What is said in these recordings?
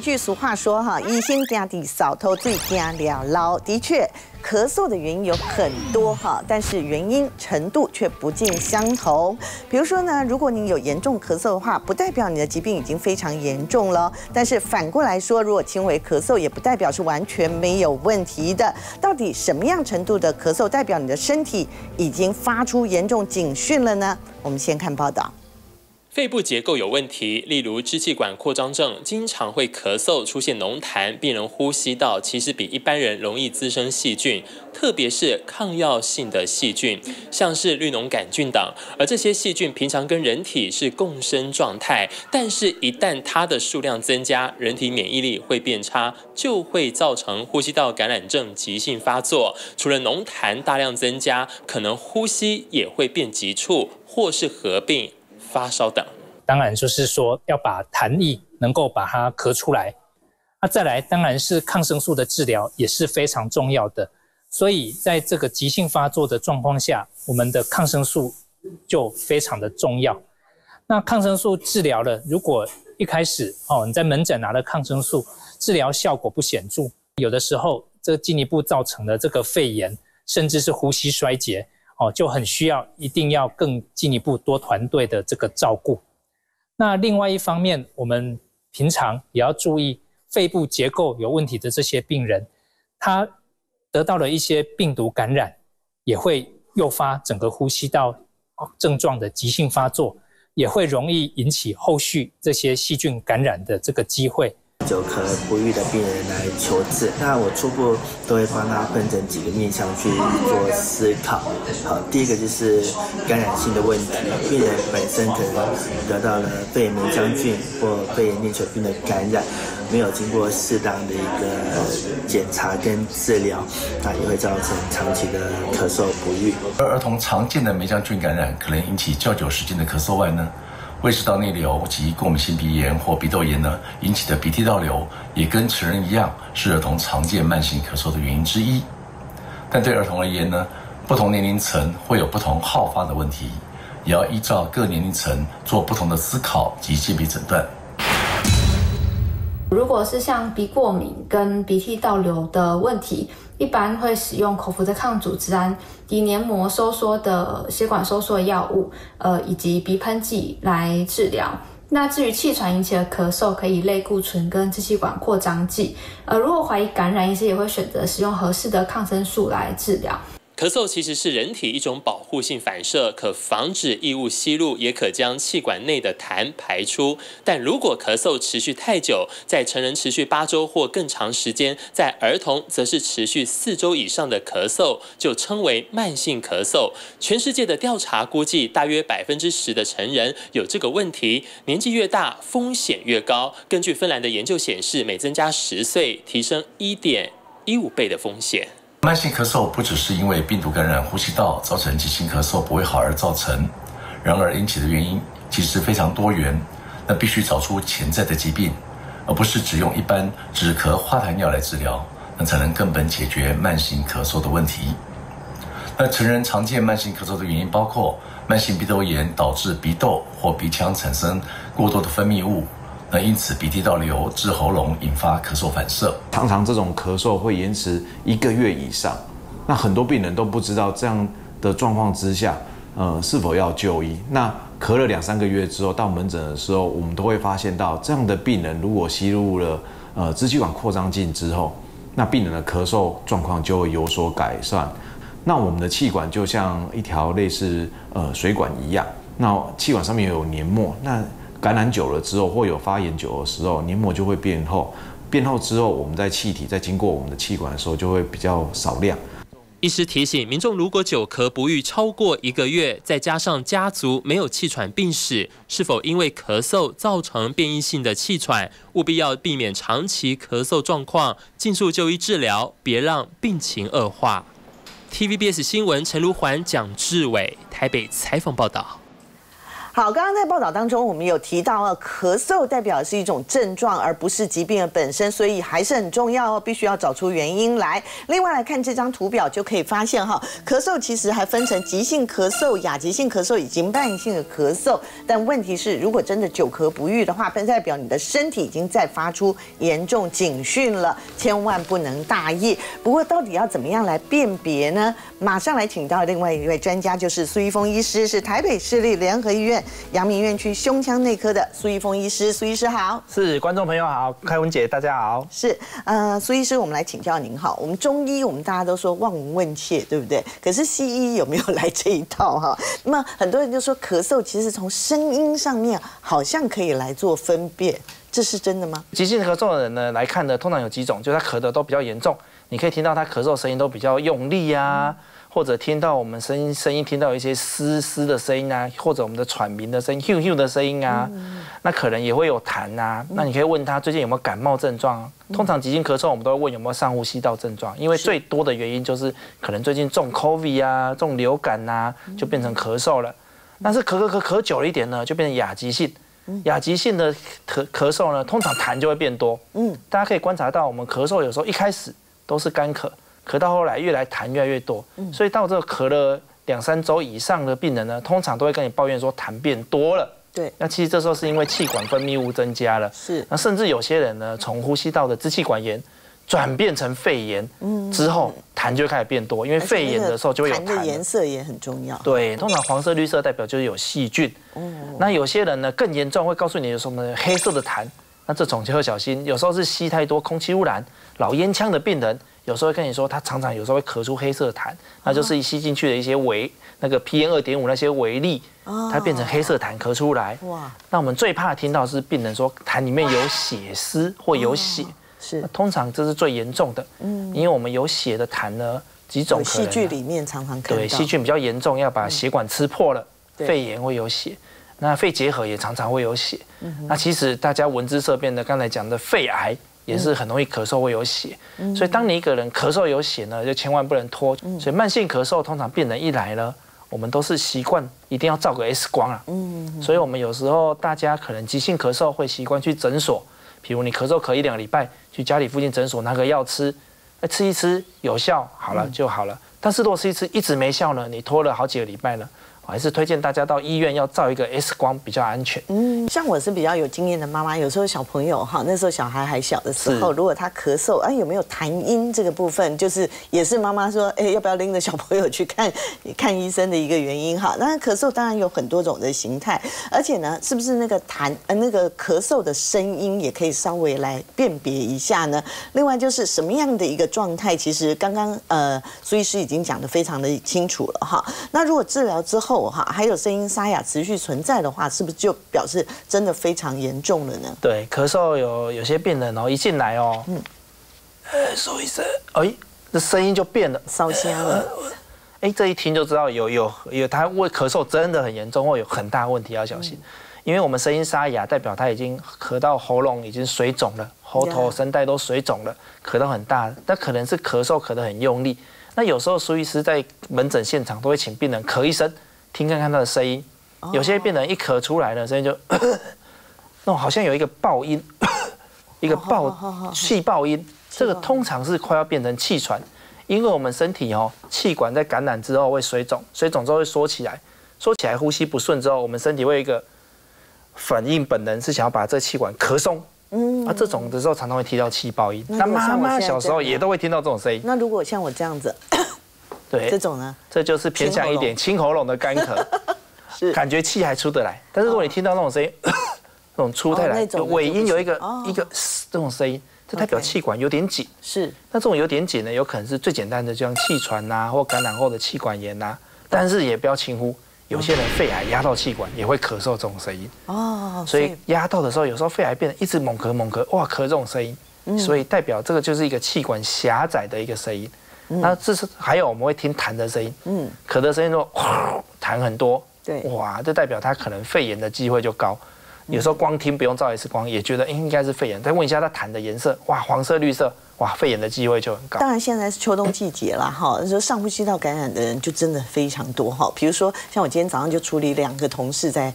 句俗话说哈，医生家底扫偷最家了捞。的确，咳嗽的原因有很多哈，但是原因程度却不尽相同。比如说呢，如果你有严重咳嗽的话，不代表你的疾病已经非常严重了。但是反过来说，如果轻微咳嗽，也不代表是完全没有问题的。到底什么样程度的咳嗽代表你的身体已经发出严重警讯了呢？我们先看报道。肺部结构有问题，例如支气管扩张症，经常会咳嗽，出现浓痰，病人呼吸道其实比一般人容易滋生细菌，特别是抗药性的细菌，像是绿脓杆菌等。而这些细菌平常跟人体是共生状态，但是一旦它的数量增加，人体免疫力会变差，就会造成呼吸道感染症急性发作。除了浓痰大量增加，可能呼吸也会变急促，或是合并发烧等。当然就是说要把痰液能够把它咳出来。再来当然是抗生素的治疗也是非常重要的。所以在这个急性发作的状况下，我们的抗生素就非常的重要。那抗生素治疗了，如果一开始你在门诊拿了抗生素，治疗效果不显著，有的时候这进一步造成了这个肺炎，甚至是呼吸衰竭。就很需要一定要更进一步多团队的这个照顾。那另外一方面，我们平常也要注意肺部结构有问题的这些病人，他得到了一些病毒感染，也会诱发整个呼吸道症状的急性发作，也会容易引起后续这些细菌感染的这个机会。久咳不愈的病人来求治，那我初步都会帮他分成几个面向去做思考。好，第一个就是感染性的问题，病人本身可能得到了肺炎梅浆菌或肺炎链球菌的感染，没有经过适当的一个检查跟治疗，那也会造成长期的咳嗽不愈。而儿童常见的梅浆菌感染可能引起较久时间的咳嗽外呢，胃食道内流及过敏性鼻炎或鼻窦炎呢引起的鼻涕倒流，也跟成人一样是儿童常见慢性咳嗽的原因之一。但对儿童而言呢，不同年龄层会有不同好发的问题，也要依照各年龄层做不同的思考及鉴别诊断。如果是像鼻过敏跟鼻涕倒流的问题，一般会使用口服的抗组织胺、抵黏膜收缩的血管收缩药物，以及鼻喷剂来治疗。那至于气喘引起的咳嗽，可以类固醇跟支气管扩张剂。如果怀疑感染，医师也会选择使用合适的抗生素来治疗。咳嗽其实是人体一种保护性反射，可防止异物吸入，也可将气管内的痰排出。但如果咳嗽持续太久，在成人持续8周或更长时间，在儿童则是持续4周以上的咳嗽，就称为慢性咳嗽。全世界的调查估计，大约10%的成人有这个问题，年纪越大，风险越高。根据芬兰的研究显示，每增加10岁，提升1.15倍的风险。慢性咳嗽不只是因为病毒感染呼吸道造成急性咳嗽不会好而造成，然而引起的原因其实非常多元，那必须找出潜在的疾病，而不是只用一般止咳化痰药来治疗，那才能根本解决慢性咳嗽的问题。那成人常见慢性咳嗽的原因包括慢性鼻窦炎导致鼻窦或鼻腔产生过多的分泌物，那因此鼻涕倒流至喉咙，引发咳嗽反射。常常这种咳嗽会延迟1个月以上，那很多病人都不知道这样的状况之下，是否要就医。那咳了2-3个月之后，到门诊的时候，我们都会发现到这样的病人如果吸入了支气管扩张剂之后，那病人的咳嗽状况就会有所改善。那我们的气管就像一条类似水管一样，那气管上面有黏膜，那感染久了之后，或有发炎久的时候，黏膜就会变厚。变厚之后，我们在气体在经过我们的气管的时候，就会比较少量。医师提醒民众，如果久咳不愈超过1个月，再加上家族没有气喘病史，是否因为咳嗽造成变异性的气喘，务必要避免长期咳嗽状况，尽速就医治疗，别让病情恶化。TVBS 新闻陈如环、蒋志伟台北采访报道。好，刚刚在报道当中，我们有提到咳嗽代表的是一种症状，而不是疾病的本身，所以还是很重要哦，必须要找出原因来。另外来看这张图表就可以发现咳嗽其实还分成急性咳嗽、亚急性咳嗽以及慢性的咳嗽。但问题是，如果真的久咳不愈的话，代表你的身体已经在发出严重警讯了，千万不能大意。不过到底要怎么样来辨别呢？马上来请到另外一位专家，就是苏一峰医师，是台北市立联合医院阳明院区胸腔内科的苏一峰医师。苏医师好。是，观众朋友好，开文姐大家好。是，苏医师，我们来请教您好。我们中医，我们大家都说望闻问切，对不对？可是西医有没有来这一套哈？那么很多人就说咳嗽其实从声音上面好像可以来做分辨，这是真的吗？急性咳嗽的人呢来看呢，通常有几种，就是他咳得都比较严重，你可以听到他咳嗽声音都比较用力啊。或者听到我们声音听到一些嘶的声音啊，或者我们的喘鸣的声音、咻的声音啊，那可能也会有痰啊。那你可以问他最近有没有感冒症状。通常急性咳嗽我们都会问有没有上呼吸道症状，因为最多的原因就是可能最近中 COVID 啊、中流感啊，就变成咳嗽了。但是咳久了一点呢，就变成亚急性。亚急性的咳嗽呢，通常痰就会变多。大家可以观察到，我们咳嗽有时候一开始都是干咳。咳到后来越来痰越来越多，所以到这个咳了2、3周以上的病人呢，通常都会跟你抱怨说痰变多了。对，那其实这时候是因为气管分泌物增加了。是，那甚至有些人呢，从呼吸道的支气管炎转变成肺炎之后，痰就开始变多，因为肺炎的时候就会有痰。痰的颜色也很重要。对，通常黄色、绿色代表就是有细菌。那有些人呢更严重，会告诉你有什么黑色的痰，那这种就要小心。有时候是吸太多空气污染，老烟枪的病人。有时候会跟你说，他常常有时候会咳出黑色痰，那就是吸进去的一些那个 PM2.5那些微粒，它变成黑色痰咳出来。哇！那我们最怕听到是病人说痰里面有血丝或有血，是通常这是最严重的。因为我们有血的痰呢，几种可能。戏剧里面常常看到。对，细菌比较严重，要把血管吃破了，肺炎会有血，那肺结核也常常会有血。那其实大家闻之色变的，刚才讲的肺癌。也是很容易咳嗽会有血，所以当你一个人咳嗽有血呢，就千万不能拖。所以慢性咳嗽通常病人一来呢，我们都是习惯一定要照个 X 光啊。所以我们有时候大家可能急性咳嗽会习惯去诊所，比如你咳嗽咳1、2个礼拜，去家里附近诊所拿个药吃，吃一吃有效好了就好了。但是如果吃一吃一直没效呢，你拖了好几个礼拜呢，我还是推荐大家到医院要照一个 X 光比较安全。像我是比较有经验的妈妈，有时候小朋友那时候小孩还小的时候，如果他咳嗽，有没有痰音这个部分，就是也是妈妈说，要不要拎着小朋友去看医生的一个原因哈。那咳嗽当然有很多种的形态，而且呢，是不是那个那个咳嗽的声音也可以稍微来辨别一下呢？另外就是什么样的一个状态，其实刚刚苏医师已经讲得非常的清楚了哈。那如果治疗之后还有声音沙哑持续存在的话，是不是就表示真的非常严重了呢？对，咳嗽有些病人一进来苏医生，这声音就变了，烧香了。这一听就知道有他为咳嗽真的很严重，或有很大问题要小心。因为我们声音沙哑，代表他已经咳到喉咙已经水肿了，喉头声带都水肿了，咳到很大，那可能是咳嗽咳得很用力。那有时候苏医师在门诊现场都会请病人咳一声。听看看他的声音，有些病人一咳出来呢，声音就那种好像有一个爆音，一个气爆音，这个通常是快要变成气喘，因为我们身体气管在感染之后会水肿，水肿之后会缩起来，缩起来呼吸不顺之后，我们身体会有一个反应本能是想要把这气管咳松。这种的时候常常会听到气爆音。那妈妈小时候也都会听到这种声音。那如果像我这样子。对，这种呢，这就是偏向一点清喉咙的干咳，是感觉气还出得来。但是如果你听到那种声音，那种出太来，尾音有一个这种声音，这代表气管有点紧。是，那这种有点紧呢，有可能是最简单的，就像气喘呐，或感染后的气管炎呐。但是也不要轻忽，有些人肺癌压到气管也会咳嗽这种声音。所以压到的时候，有时候肺癌变得一直猛咳，哇，咳这种声音，所以代表这个就是一个气管狭窄的一个声音。那这是还有我们会听痰的声音，咳的声音说痰很多，对，哇，这代表他可能肺炎的机会就高。有时候光听不用照 X 光，也觉得应该是肺炎。再问一下他痰的颜色，哇，黄色、绿色，哇，肺炎的机会就很高。当然，现在是秋冬季节啦，哈，说上呼吸道感染的人就真的非常多哈。比如说，像我今天早上就处理2个同事在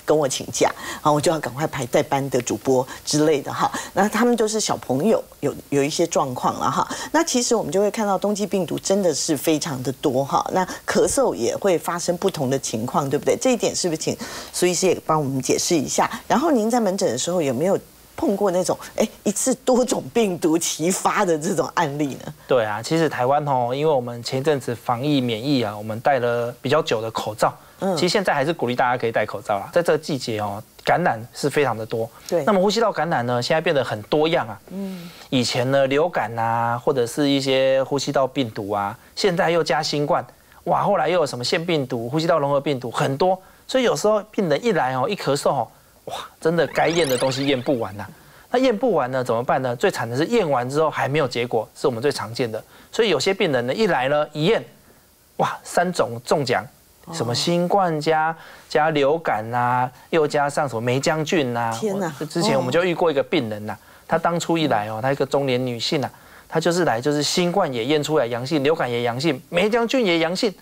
跟我请假，啊，我就要赶快排代班的主播之类的哈。那他们都是小朋友，有一些状况了哈。那其实我们就会看到冬季病毒真的是非常的多哈。那咳嗽也会发生不同的情况，对不对？这一点是不是请苏医师也帮我们解释一下？然后您在门诊的时候有没有碰过那种一次多种病毒齐发的这种案例呢？对啊，其实台湾因为我们前一阵子防疫免疫啊，我们戴了比较久的口罩，其实现在还是鼓励大家可以戴口罩啦。在这个季节感染是非常的多。对，那么呼吸道感染呢，现在变得很多样啊。以前呢流感啊，或者是一些呼吸道病毒啊，现在又加新冠，哇，后来又有什么腺病毒、呼吸道融合病毒，很多。所以有时候病人一来一咳嗽哇，真的该验的东西验不完呐。那验不完呢，怎么办呢？最惨的是验完之后还没有结果，是我们最常见的。所以有些病人呢，一来呢一验，哇，3种中奖，什么新冠加流感啊，又加上什么梅浆菌啊。天哪！之前我们就遇过一个病人呐，她当初一来她一个中年女性啊，她就是来就是新冠也验出来阳性，流感也阳性，梅浆菌也阳性，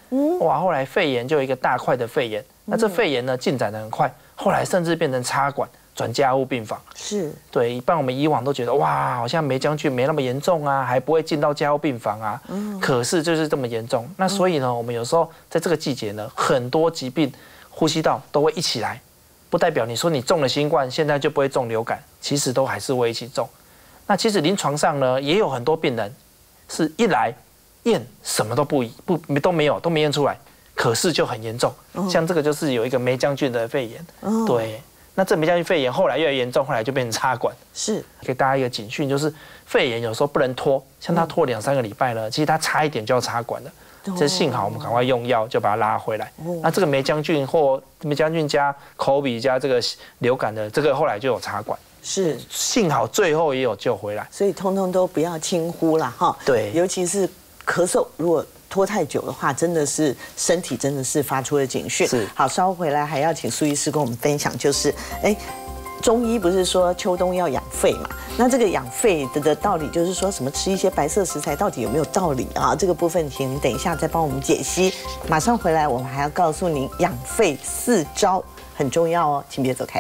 哇，后来肺炎就有一个大块的肺炎。那这肺炎呢进展得很快，后来甚至变成插管转加护病房。是对，一般我们以往都觉得哇，好像梅浆菌没那么严重啊，还不会进到加护病房啊。可是就是这么严重。那所以呢，我们有时候在这个季节呢，很多疾病呼吸道都会一起来，不代表你说你中了新冠，现在就不会中流感，其实都还是会一起中。那其实临床上呢，也有很多病人是一来验什么都没有，都没验出来。可是就很严重，像这个就是有一个梅浆菌的肺炎，对，那这梅浆菌肺炎后来越来越严重，后来就变成插管。是给大家一个警讯，就是肺炎有时候不能拖，像他拖2-3个礼拜了，其实他差一点就要插管了。这幸好我们赶快用药就把它拉回来。那这个梅浆菌或梅浆菌加 COVID 加这个流感的这个后来就有插管。是幸好最后也有救回来，所以通通都不要轻忽啦哈。对，尤其是咳嗽，如果拖太久的话，真的是身体真的是发出了警讯。是，好，稍后回来还要请苏医师跟我们分享，就是中医不是说秋冬要养肺嘛？那这个养肺的道理就是说什么吃一些白色食材到底有没有道理啊？这个部分请您等一下再帮我们解析。马上回来，我们还要告诉您养肺4招很重要哦，请别走开。